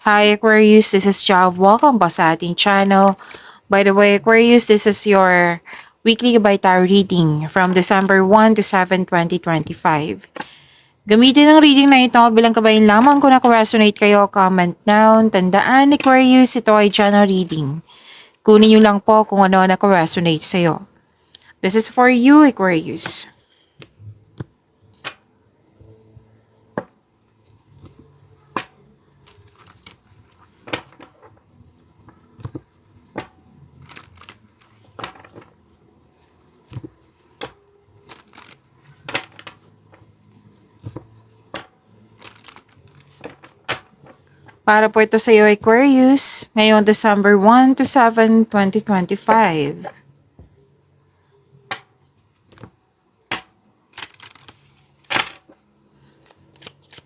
Hi Aquarius, this is Jav. Welcome po sa ating channel. By the way, Aquarius, this is your weekly Gabay reading from December 1 to 7, 2025. Gamitin ang reading na ito bilang kabayan lamang kung naku-resonate kayo, comment down. Tandaan, Aquarius, ito ay channel reading. Kunin nyo lang po kung ano naku-resonate sa'yo. This is for you, Aquarius. Para po ito sa iyo, Aquarius, ngayong December 1 to 7, 2025.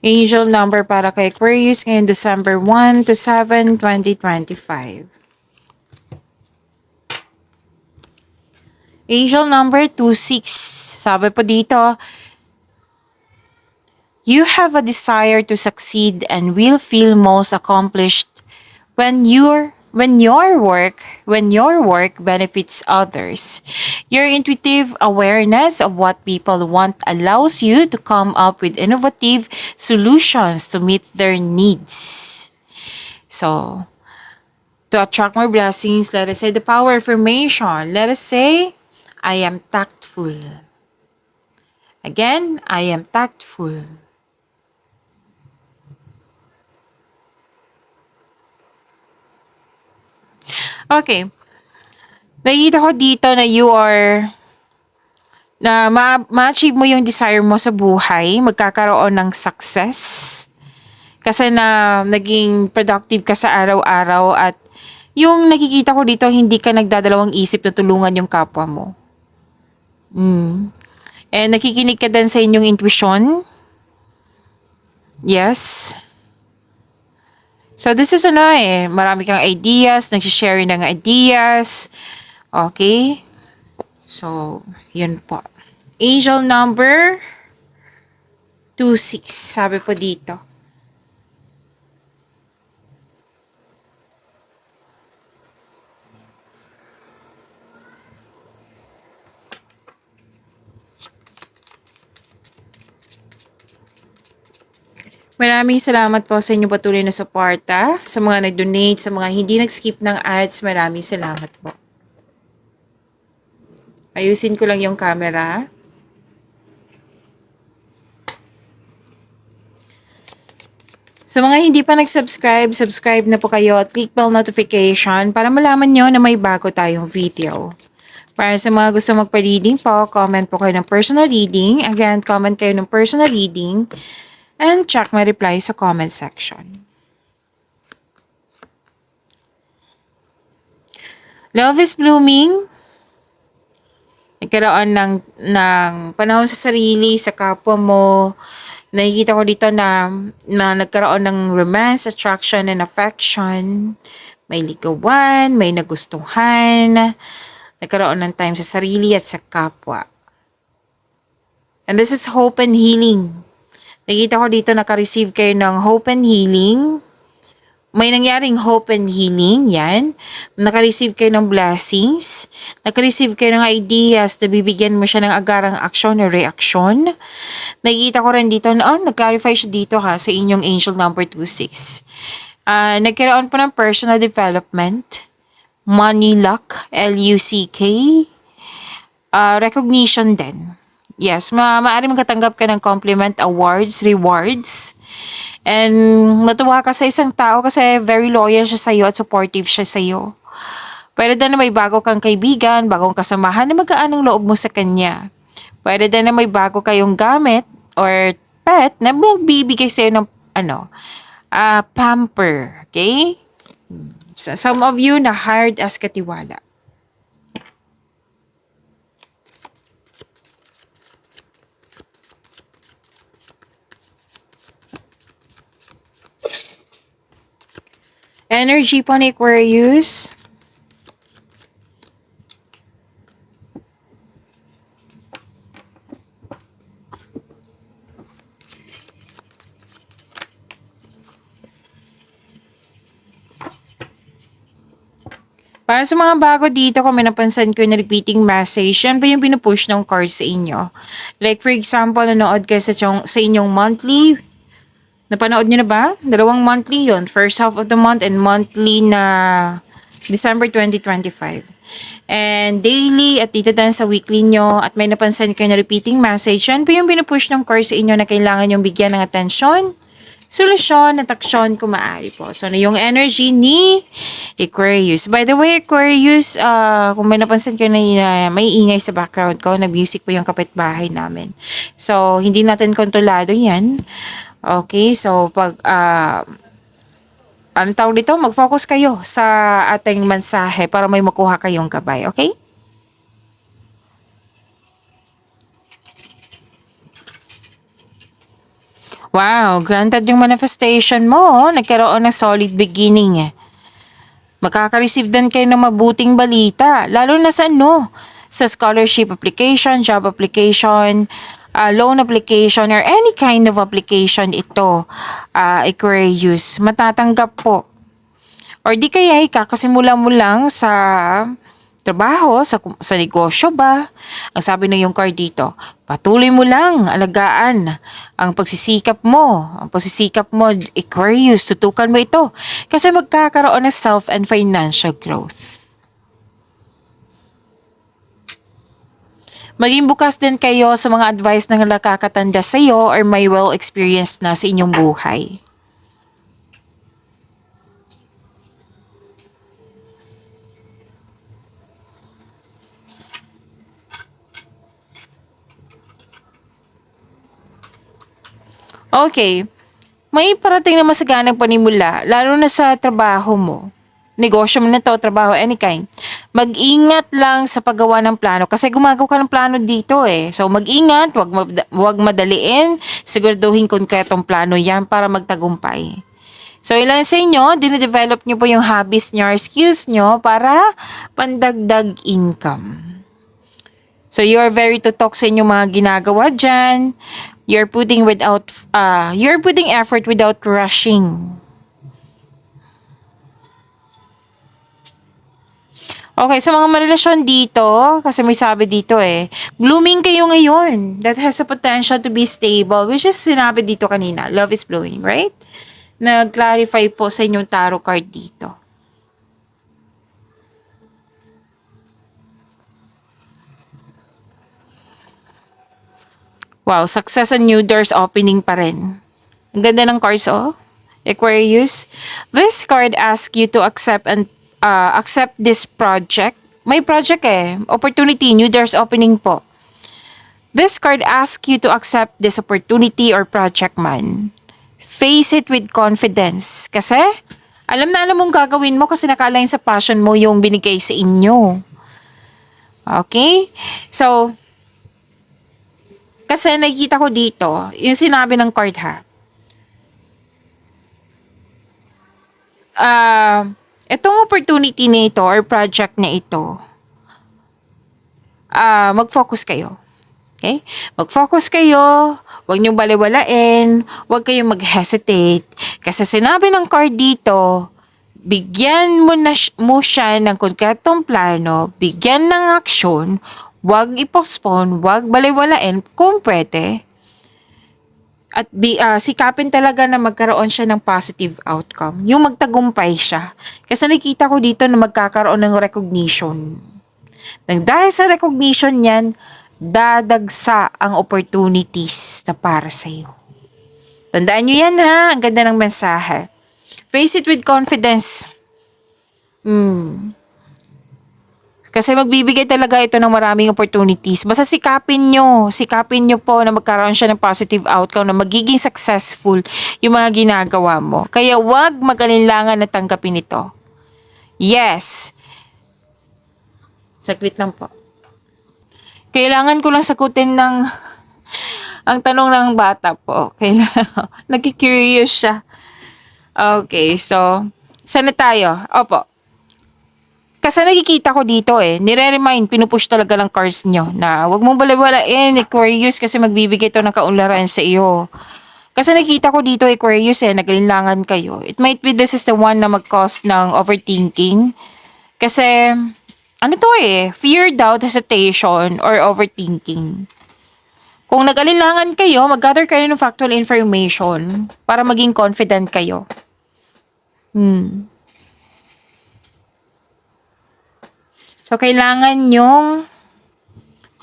Angel number para kay Aquarius ngayong December 1 to 7, 2025. Angel number 26. Sabi po dito, you have a desire to succeed and will feel most accomplished when your work benefits others. Your intuitive awareness of what people want allows you to come up with innovative solutions to meet their needs. So, to attract more blessings, let us say the power affirmation. Let us say, I am tactful. Again, I am tactful. Okay. Nakikita ko dito na ma-achieve mo yung desire mo sa buhay, magkakaroon ng success. Kasi na naging productive ka sa araw-araw at yung nakikita ko dito, hindi ka nagdadalawang isip na tulungan yung kapwa mo. And nakikinig ka din sa inyong intuition. Yes. So this is marami kang ideas, nagsishare ng ideas. Okay? So, yun po. Angel number 26, sabi po dito. Maraming salamat po sa inyong patuloy na suporta. Sa mga nag-donate, sa mga hindi nag-skip ng ads, maraming salamat po. Ayusin ko lang yung camera. Sa mga hindi pa nag-subscribe, subscribe na po kayo at click bell notification para malaman nyo na may bago tayong video. Para sa mga gusto magpa-reading po, comment po kayo ng personal reading. Again, comment kayo ng personal reading and check my reply sa comment section. Love is blooming. Nagkaroon ng panahon sa sarili, sa kapwa mo. Nakikita ko dito na nagkaroon ng romance, attraction, and affection. May ligawan, may nagustuhan. Nagkaroon ng time sa sarili at sa kapwa. And this is hope and healing. Nakita ko dito naka-receive kayo ng hope and healing. May nangyaring hope and healing, yan. Naka-receive kayo ng blessings. Naka-receive kayo ng ideas na bibigyan mo siya ng agarang aksyon o reaksyon. Nakikita ko rin dito na, nag-clarify siya dito sa inyong angel number 26. Nagkaroon po ng personal development, money luck, L-U-C-K, recognition din. Yes, maaari magkatanggap ka ng compliment, awards, rewards. And natuwa ka sa isang tao kasi very loyal siya sa'yo at supportive siya sa'yo. Pwede din na may bago kang kaibigan, bagong kasamahan na magaan ang loob mo sa kanya. Pwede din na may bago kayong gamit or pet na magbibigay sa'yo ng pamper. Okay? So, some of you na hired as katiwala. Energy po ni Aquarius. Para sa mga bago dito, kung may napansin ko na repeating message, yan ba yung pinupush ng card sa inyo? Like for example, nanood kayo sa inyong monthly. Napanood nyo na ba? Dalawang monthly yon, first half of the month and monthly na December 2025. And daily at dito din sa weekly nyo at may napansin kayo na repeating message, yan ba yung pinupush ng card sa inyo na kailangan yung bigyan ng atensyon, solusyon at aksyon kung maaari po. So, na yung energy ni Aquarius. By the way, Aquarius, kung may napansin kayo na may ingay sa background ko, nag-music po yung kapitbahay namin. So, hindi natin kontrolado yan. Okay, so pag ano tawag dito, mag-focus kayo sa ating mensahe para may makuha kayong gabay, okay? Wow, granted yung manifestation mo, nagkaroon ng solid beginning. Makaka-receive din kayo ng mabuting balita, lalo na sa ano, sa scholarship application, job application, loan application, or any kind of application ito, Aquarius, matatanggap po. Or di kaya kakasimula mo lang sa trabaho, sa negosyo ba? Ang sabi na yung card dito, patuloy mo lang, alagaan ang pagsisikap mo. Ang pagsisikap mo, Aquarius, tutukan mo ito. Kasi magkakaroon ng self and financial growth. Maging bukas din kayo sa mga advice ng nakakatanda sa iyo or may well-experienced na sa inyong buhay. Okay, may parating na masaganang panimula, lalo na sa trabaho mo. Negosyo mo na to, trabaho, any kind. Mag-ingat lang sa paggawa ng plano kasi gumagawa ka ng plano dito eh. So mag-ingat, wag madaliin, siguraduhin konkretong plano yan para magtagumpay. So ilan sa inyo, dinidevelop nyo po yung hobbies nyo or skills nyo para pandagdag income. So you are very tutok sa inyong mga ginagawa dyan. You're putting effort without rushing. Okay, sa mga marelasyon dito, kasi may sabi dito blooming kayo ngayon. That has a potential to be stable, which is sinabi dito kanina, love is blooming, right? Nag-clarify po sa inyong tarot card dito. Wow, success and new doors opening pa rin. Ang ganda ng cards, Aquarius. This card asks you to accept this project. May project opportunity, new doors opening po. This card asks you to accept this opportunity or project man. Face it with confidence. Kasi, alam na alam mong gagawin mo kasi naka-align sa passion mo yung binigay sa inyo. Okay? So, kasi nakikita ko dito, yung sinabi ng card itong opportunity na ito or project na ito, mag-focus kayo. Okay? Mag-focus kayo, huwag niyong baliwalain, huwag kayong mag-hesitate. Kasi sinabi ng card dito, bigyan mo siya ng konkretong plano, bigyan ng aksyon, huwag i-postpone, huwag baliwalain kung pwede. At sikapin talaga na magkaroon siya ng positive outcome. Yung magtagumpay siya. Kasi nakita ko dito na magkakaroon ng recognition. Nang dahil sa recognition yan, dadagsa ang opportunities na para sa iyo. Tandaan nyo yan Ang ganda ng mensahe. Face it with confidence. Kasi magbibigay talaga ito ng maraming opportunities. Basta sikapin nyo po na magkaroon siya ng positive outcome, na magiging successful yung mga ginagawa mo. Kaya wag mag-alinlangan na tanggapin ito. Yes. Saglit lang po. Kailangan ko lang sagutin ang tanong ng bata po. Nagki-curious siya. Okay, so, saan na tayo? Opo. Kasi nakikita ko dito nire-remind, pinupush talaga ng cards nyo na huwag mong baliwalain, Aquarius, kasi magbibigay ito ng kaunlaran sa iyo. Kasi nakikita ko dito, Aquarius, nagalinlangan kayo. It might be this is the one na mag-cause ng overthinking. Kasi, ano to fear, doubt, hesitation, or overthinking. Kung nag-alinlangan kayo, mag-gather kayo ng factual information para maging confident kayo. So, kailangan nyong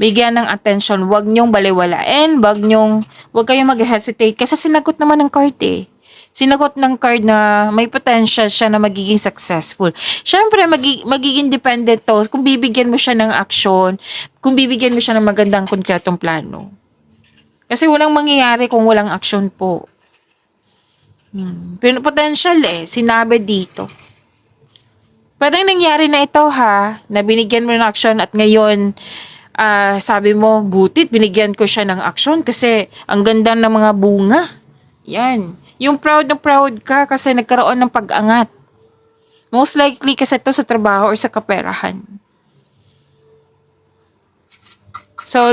bigyan ng attention. Huwag nyong baliwalain. Huwag kayong mag-hesitate. Kasi sinagot naman ng card Sinagot ng card na may potential siya na magiging successful. Siyempre, magiging dependent to kung bibigyan mo siya ng action, kung bibigyan mo siya ng magandang konkretong plano. Kasi walang mangyayari kung walang action po. Potential sinabi dito. Pwedeng nangyari na ito na binigyan mo ng action at ngayon, sabi mo, butit, binigyan ko siya ng action kasi ang ganda ng mga bunga. Yan. Yung proud na proud ka kasi nagkaroon ng pag-angat. Most likely kasi ito sa trabaho or sa kaperahan. So,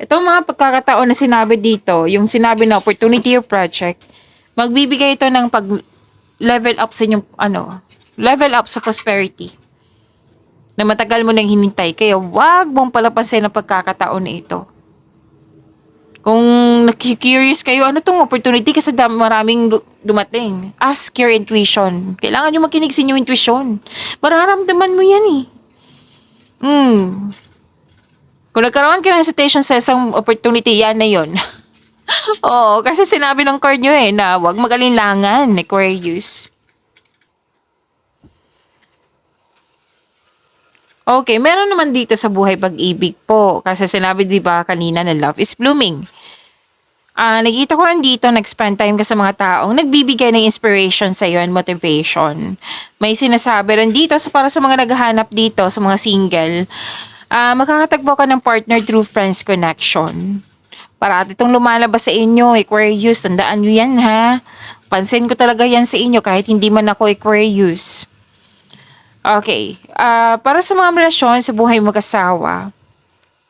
itong mga pagkakataon na sinabi dito, yung sinabi na opportunity or project, magbibigay ito ng pag-level up sa inyong, level up sa prosperity na matagal mo nang hinintay. Kaya wag mong palapasin ang pagkakataon na ito. Kung nakikurious kayo, ano tong opportunity kasi maraming dumating. Ask your intuition. Kailangan nyo makinig sa inyong intuition. Mararamdaman mo yan Kung nagkaroon ka ng hesitation sa isang opportunity, yan na yun. Oo, kasi sinabi ng card nyo na wag mag-alinlangan, Aquarius. Okay, meron naman dito sa buhay pag-ibig po. Kasi sinabi di ba kanina na love is blooming. Nakita ko rin dito, nag-spend time ka sa mga taong nagbibigay ng inspiration sa iyo and motivation. May sinasabi rin dito para sa mga naghahanap dito, sa mga single, makakatagpo ka ng partner through friends connection. Parati itong lumalabas sa inyo, Aquarius, tandaan nyo yan Pansin ko talaga yan sa inyo kahit hindi man ako Aquarius. Okay. Para sa mga relasyon sa buhay mag-asawa,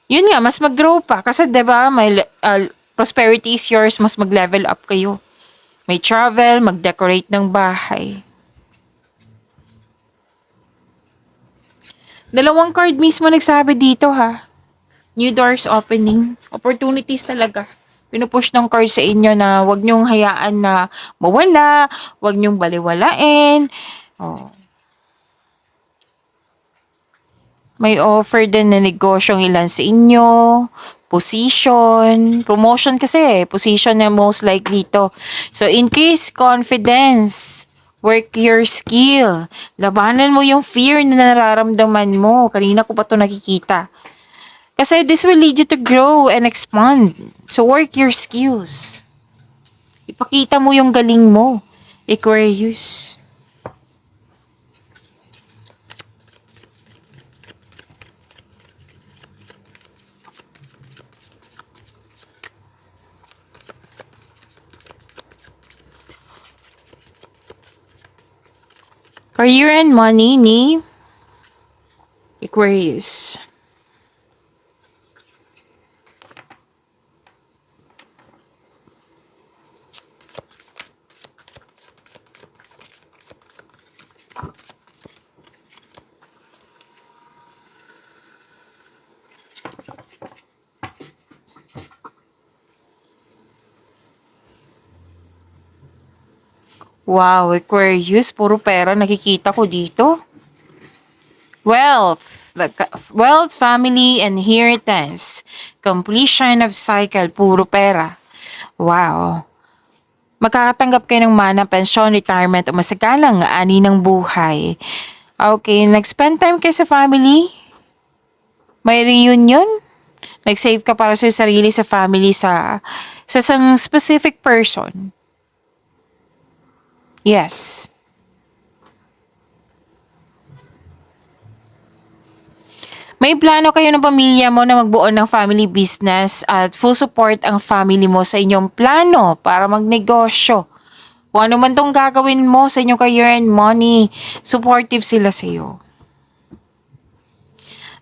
yun nga, mas mag-grow pa. Kasi diba, may prosperity is yours, mas mag-level up kayo. May travel, mag-decorate ng bahay. Dalawang card mismo nagsabi dito New doors opening. Opportunities talaga. Pinupush ng card sa inyo na wag nyong hayaan na mawala, wag nyong baliwalain. May offer din na negosyong ilan sa inyo. Position. Promotion kasi Position na most likely to. So, increase confidence. Work your skill. Labanan mo yung fear na nararamdaman mo. Kanina ko pa to nakikita. Kasi this will lead you to grow and expand. So, work your skills. Ipakita mo yung galing mo, Aquarius. Career and money ni Aquarius. Wow, Aquarius, puro pera nakikita ko dito. Wealth, family, inheritance, completion of cycle, puro pera. Wow. Makakatanggap kayo ng mana, pensyon, retirement, o masagalang ani ng buhay. Okay, nag-spend time kayo sa family? May reunion? Nag-save ka para sa sarili, sa family, sa isang specific person? Yes. May plano kayo ng pamilya mo na magbuo ng family business at full support ang family mo sa inyong plano para magnegosyo. Kung ano man tong gagawin mo sa inyong career and money, supportive sila sa iyo.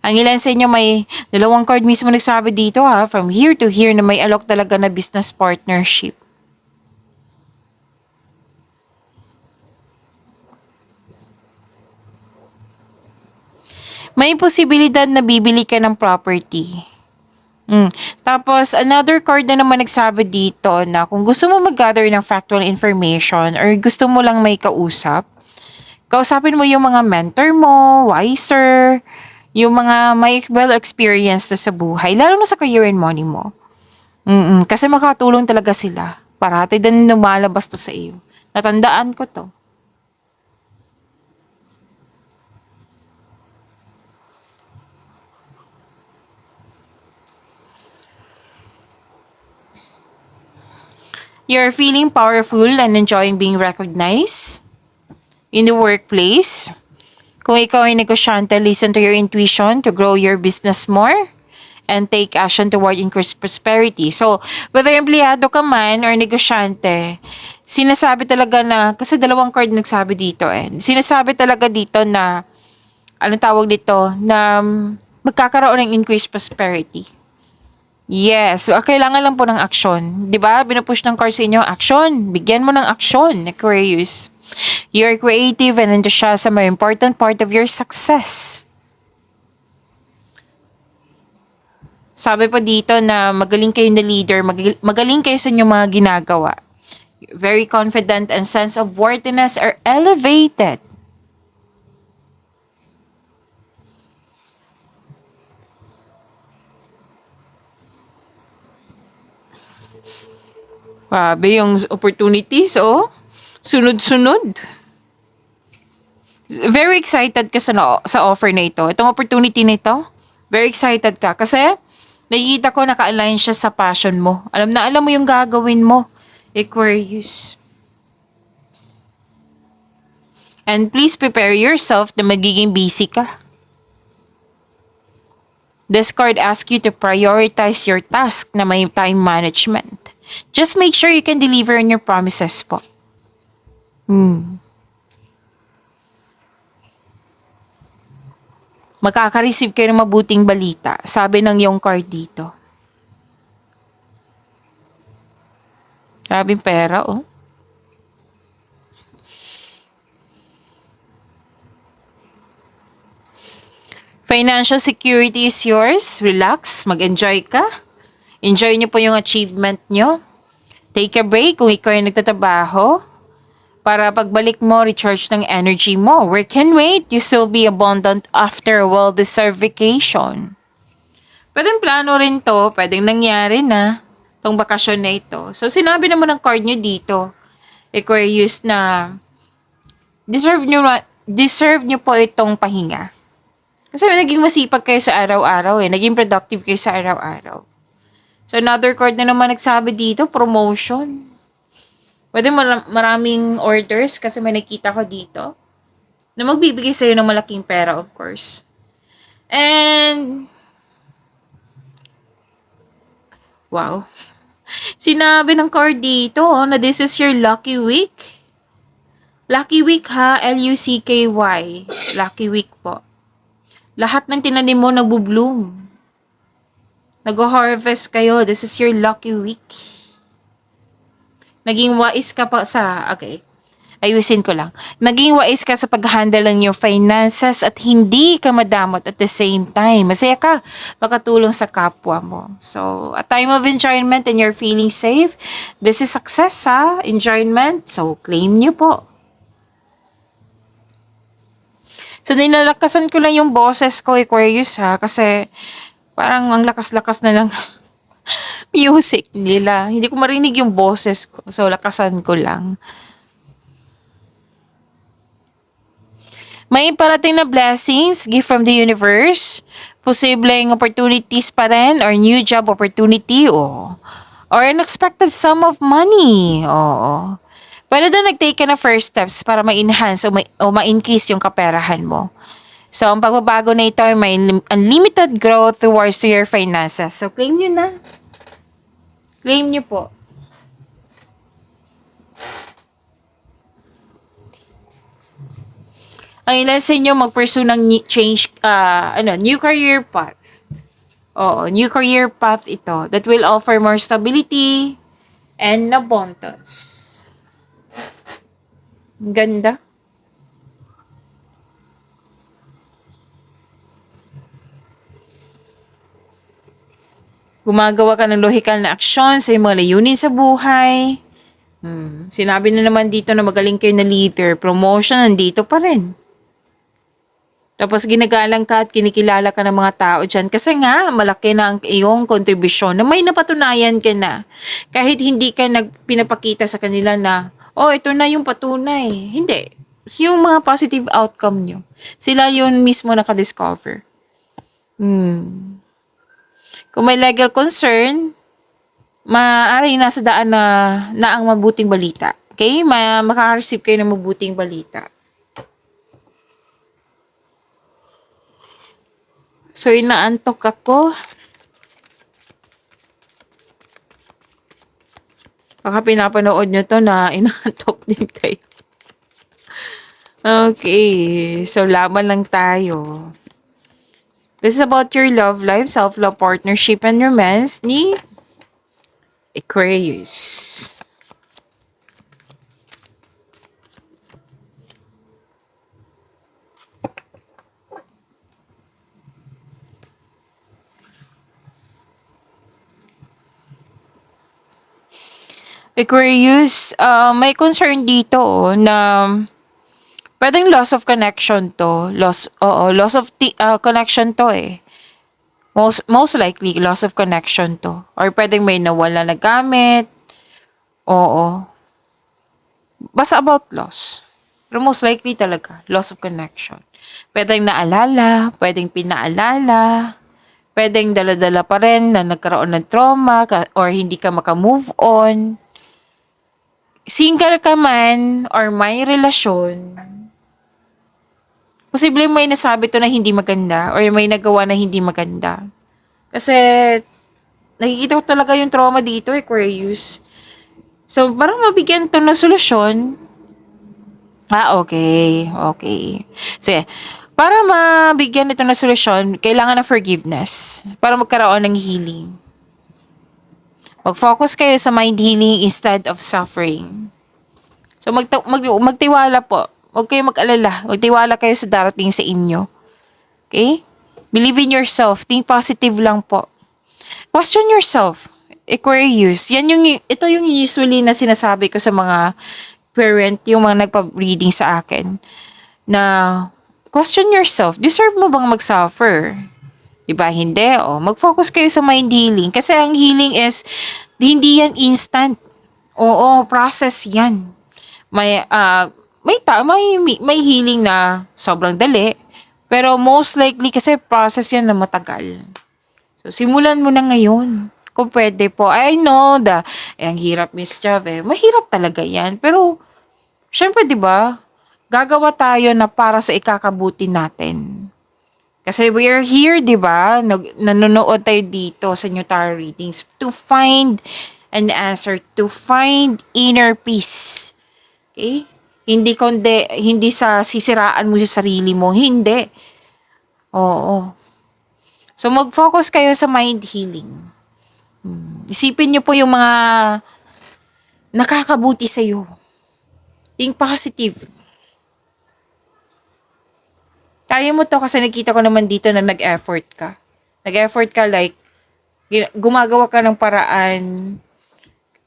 Ang ilan sa inyo may dalawang card mismo nagsabi dito from here to here na may alok talaga na business partnership. May posibilidad na bibili ka ng property. Tapos, another card na naman nagsabi dito na kung gusto mo mag-gather ng factual information or gusto mo lang may kausap, kausapin mo yung mga mentor mo, wiser, yung mga may well experience na sa buhay, lalo na sa career and money mo. Kasi makatulong talaga sila. Parati din lumalabas to sa iyo. Natandaan ko to. You're feeling powerful and enjoying being recognized in the workplace. Kung ikaw ay negosyante, listen to your intuition to grow your business more and take action toward increased prosperity. So, whether empleyado ka man or negosyante, sinasabi talaga na, kasi dalawang card nagsabi dito sinasabi talaga dito na, anong tawag dito, na magkakaroon ng increased prosperity. Yes, so, kailangan lang po ng action. 'Di ba? Binupush ng card sa inyo, action. Bigyan mo ng action, Aquarius. Your creative and enthusiasm are important part of your success. Sabi po dito na magaling kayo na leader, magaling kayo sa inyong mga ginagawa. Very confident and sense of worthiness are elevated. Grabe yung opportunities, oh. Sunod-sunod. Very excited ka sa offer na ito. Itong opportunity na ito, very excited ka. Kasi, nakikita ko naka-align siya sa passion mo. Alam mo yung gagawin mo, Aquarius. And please prepare yourself na magiging busy ka. This card asks you to prioritize your task na may time management. Just make sure you can deliver on your promises po. Makaka-receive kayo ng mabuting balita, sabi ng yung card dito. Grabing pera, oh. Financial security is yours. Relax, mag-enjoy ka. Enjoy nyo po yung achievement nyo. Take a break kung ikaw ay nagtatrabaho. Para pagbalik mo, recharge ng energy mo. Work and wait, you still be abundant after a well-deserved vacation. Pwedeng plano rin to, pwedeng nangyari na tong bakasyon na ito. So, sinabi naman ng card nyo dito, Aquarius, na deserve nyo po itong pahinga. Kasi naging masipag kayo sa araw-araw naging productive kayo sa araw-araw. So, another card na naman nagsabi dito, promotion. Pwede maraming orders kasi may nakita ko dito na magbibigay sa'yo ng malaking pera, of course. And, wow. Sinabi ng card dito na this is your lucky week. Lucky week ha, L-U-C-K-Y. Lucky week po. Lahat ng tinanim mo nagbo-bloom. Nag-harvest kayo. This is your lucky week. Naging wais ka pa sa... Okay. Ayusin ko lang. Naging wais ka sa pag-handle ng your finances at hindi ka madamot at the same time. Masaya ka. Makatulong sa kapwa mo. So, a time of enjoyment and you're feeling safe. This is success ha. Enjoyment. So, claim nyo po. So, nilalakasan ko lang yung boses ko, Aquarius ha. Kasi, parang ang lakas-lakas na ng music nila. Hindi ko marinig yung boses ko. So, lakasan ko lang. May parating na blessings, gift from the universe. Posibleng opportunities pa rin or new job opportunity or unexpected sum of money. Oo. Pwede na nag-take ka na first steps para ma-enhance o ma-increase yung kaperahan mo. So, ang pagbabago na ito ay may unlimited growth towards to your finances. So, claim nyo na. Claim nyo po. Ang ilan sa inyo mag-pursue ng new career path. Oo, new career path ito that will offer more stability and abundance. Ganda. Gumagawa ka ng lohikal na aksyon sa iyong mga layunin sa buhay. Sinabi na naman dito na magaling kayo na leader. Promotion, nandito pa rin. Tapos ginagalang ka at kinikilala ka ng mga tao dyan kasi nga malaki na ang iyong kontribusyon na may napatunayan ka na. Kahit hindi ka pinapakita sa kanila na, oh, ito na yung patunay. Hindi. Yung mga positive outcome nyo. Sila yun mismo nakadiscover. Kung may legal concern, maaaring nasa daan na ang mabuting balita. Okay? Makaka-receive kayo ng mabuting balita. So, inaantok ako. Baka pinapanood nyo to na inaantok din kayo. Okay. So, laban lang tayo. This is about your love life, self-love, partnership, and romance ni Aquarius. Aquarius, may concern dito na pwedeng loss of connection to. Loss of connection to eh. Most likely, loss of connection to. Or pwedeng may nawala na gamit. Oo. Basta about loss. Pero most likely talaga, loss of connection. Pwedeng naalala, pwedeng pinaalala, pwedeng dala-dala pa rin na nagkaroon ng trauma or hindi ka maka-move on. Single ka man or may relasyon, posibleng may nasabi to na hindi maganda or may nagawa na hindi maganda. Kasi nakikita ko talaga yung trauma dito, Aquarius. So, parang mabigyan to ng solusyon. Okay. Okay. Sige. Para mabigyan ito ng solusyon, kailangan ng forgiveness para magkaroon ng healing. Mag-focus kayo sa mind healing instead of suffering. So, magtiwala po. Huwag kayo mag-alala. Magtiwala kayo sa darating sa inyo. Okay? Believe in yourself. Think positive lang po. Question yourself. Aquarius. Ito yung usually na sinasabi ko sa mga parent, yung mga nagpa-reading sa akin. Na, question yourself. Deserve mo bang mag-suffer? Diba? Hindi. Mag-focus kayo sa mind healing. Kasi ang healing is, hindi yan instant. Oo, process yan. May healing na sobrang dali. Pero most likely kasi process yan na matagal. So, simulan mo na ngayon. Kung pwede po. I know ang hirap, Miss Chav, eh. Mahirap talaga yan. Pero, syempre, di ba, gagawa tayo na para sa ikakabuti natin. Kasi we are here, di ba? Nanonood tayo dito sa new tarot readings to find an answer, to find inner peace. Okay? Hindi sa sisiraan mo sa sarili mo. Hindi. Oo. So, mag-focus kayo sa mind healing. Isipin niyo po yung mga nakakabuti sa'yo. Think positive. Kaya mo to kasi nakita ko naman dito na nag-effort ka. Nag-effort ka like, gumagawa ka ng paraan.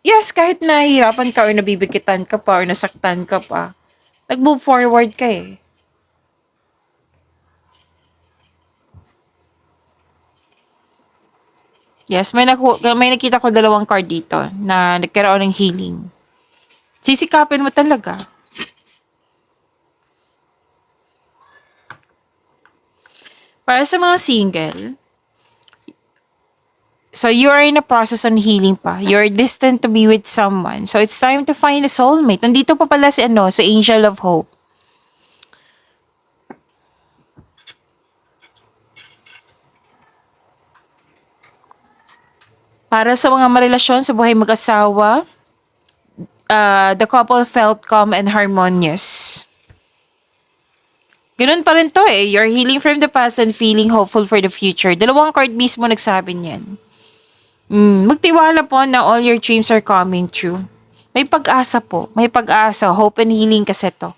Yes, kahit nahihirapan ka or nabibigitan ka pa or nasaktan ka pa, nag-move forward ka eh. Yes, may nakita ko dalawang card dito na nagkaroon ng healing. Sisikapin mo talaga. Para sa mga single, so you are in a process on healing pa. You're destined to be with someone. So it's time to find a soulmate. Nandito pa pala si Angel of Hope. Para sa mga marelasyon sa buhay mag-asawa, the couple felt calm and harmonious. Ganun pa rin to eh. You're healing from the past and feeling hopeful for the future. Dalawang card mismo nagsabi niyan. Magtiwala po na all your dreams are coming true. May pag-asa po. May pag-asa. Hope and healing kasi to.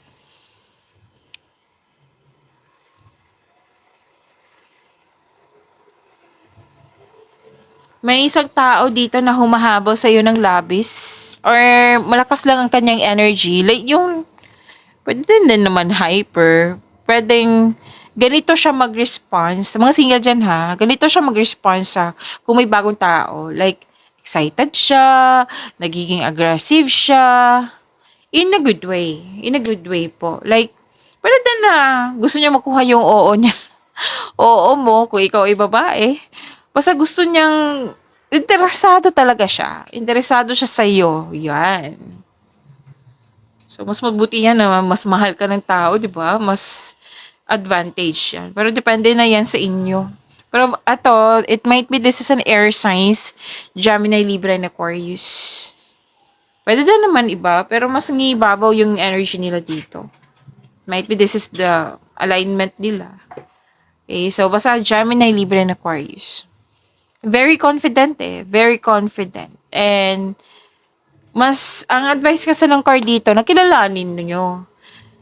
May isang tao dito na humahabol sa'yo ng labis or malakas lang ang kanyang energy. Like yung, pwede din naman hyper. Pwedeng ganito siya mag-response. Mga single dyan ha, ganito siya mag-response sa kung may bagong tao. Like, excited siya, nagiging aggressive siya. In a good way. In a good way po. Like, pwede din na gusto niya makuha yung oo niya. Oo mo, kung ikaw ay babae. Basta gusto niyang, interesado talaga siya. Interesado siya sa iyo. Yan. So, mas mabuti yan na mas mahal ka ng tao, di ba? Mas advantage yan. Pero depende na yan sa inyo. Pero ato, it might be this is an air signs, Gemini, Libra, and Aquarius. Pwede din naman iba, pero mas ngibabaw yung energy nila dito. Might be this is the alignment nila. Okay, so basta Gemini, Libra, and Aquarius. Very confident eh. Very confident. And ang advice kasi ng card dito, nakilalanin nyo.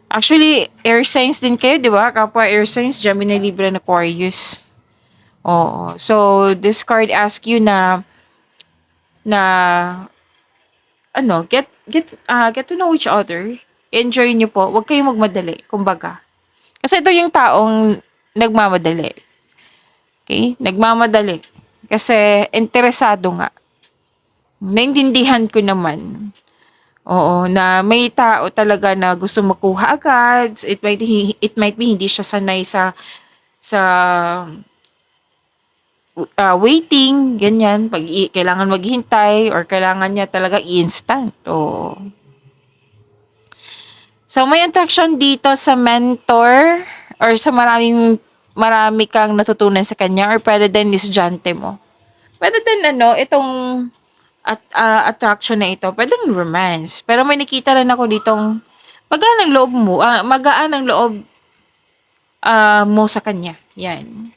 Actually, air signs din kayo, di ba? Kapwa air signs, Gemini, Libra, and Aquarius. Oo. So, this card asks you na get to know each other. Enjoy nyo po. Huwag kayong magmadali, kumbaga. Kasi ito yung taong nagmamadali. Okay? Nagmamadali. Kasi interesado nga. Naintindihan ko naman. Oo, na may tao talaga na gusto makuha agad. It might be hindi siya sanay sa waiting, ganyan. Pag kailangan maghintay or kailangan niya talaga instant. Oo. So, may attraction dito sa mentor or sa marami kang natutunan sa kanya or pwede din estudyante mo. Pwede din itong attraction na ito. Pwede din romance. Pero may nakita rin ako ditong magaan ang loob mo, magaan ang loob mo sa kanya. Yan.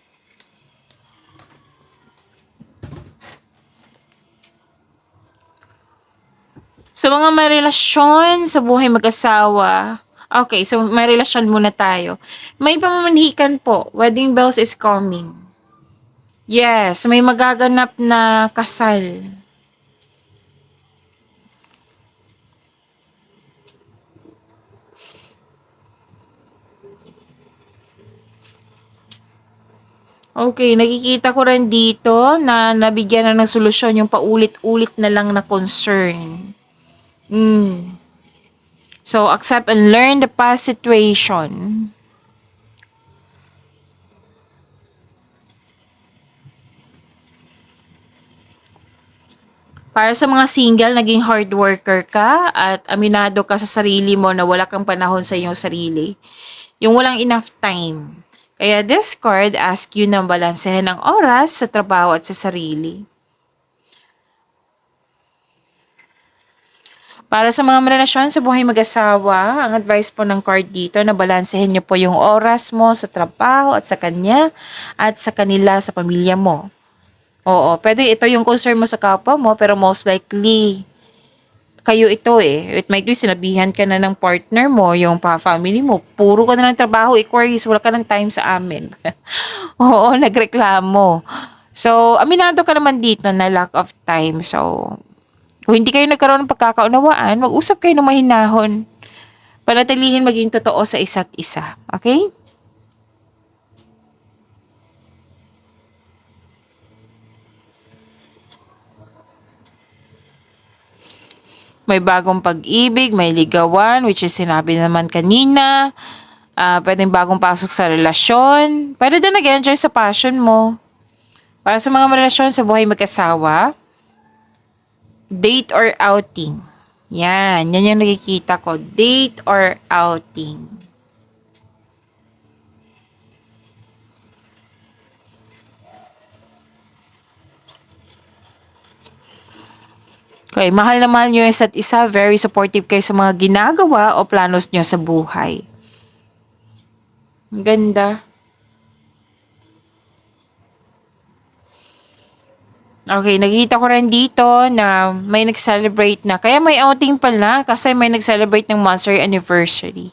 Sa mga may relasyon sa buhay mag-asawa, okay, so may relasyon muna tayo. May pamamanhikan po. Wedding bells is coming. Yes, may magaganap na kasal. Okay, nakikita ko rin dito na nabigyan na ng solusyon yung paulit-ulit na lang na concern. So, accept and learn the past situation. Para sa mga single, naging hard worker ka at aminado ka sa sarili mo na wala kang panahon sa iyong sarili. Yung walang enough time. Kaya this card asks you na balansehin ang oras sa trabaho at sa sarili. Para sa mga relasyon sa buhay mag-asawa, ang advice po ng card dito na balansehin niyo po yung oras mo sa trabaho at sa kanya at sa kanila sa pamilya mo. Oo, pwede ito yung concern mo sa kapwa mo pero most likely kayo ito eh. It might be sinabihan ka na ng partner mo, yung family mo. Puro ka na ng trabaho, Aquarius, wala ka ng time sa amin. Oo, nagreklamo. So, aminado ka naman dito na lack of time. So, kung hindi kayo nagkaroon ng pagkakaunawaan, mag-usap kayo ng mahinahon. Panatilihin maging totoo sa isa't isa. Okay? May bagong pag-ibig, may ligawan, which is sinabi naman kanina. Pwedeng bagong pasok sa relasyon. Pwede din nag-enjoy sa passion mo. Para sa mga relasyon sa buhay mag-asawa, date or outing. Yan yung nakikita ko. Date or outing. Okay, mahal na mahal nyo yung isa't isa. Very supportive kayo sa mga ginagawa o planos nyo sa buhay. Ang ganda. Okay, nakita ko rin dito na may nag-celebrate na. Kaya may outing pala kasi may nag-celebrate ng monthsary anniversary.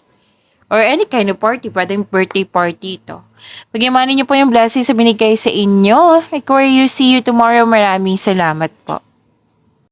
or any kind of party, pwedeng birthday party ito. Pag-imanin niyo po yung blessings sa binigay sa inyo. Aquarius, see you tomorrow. Maraming salamat po.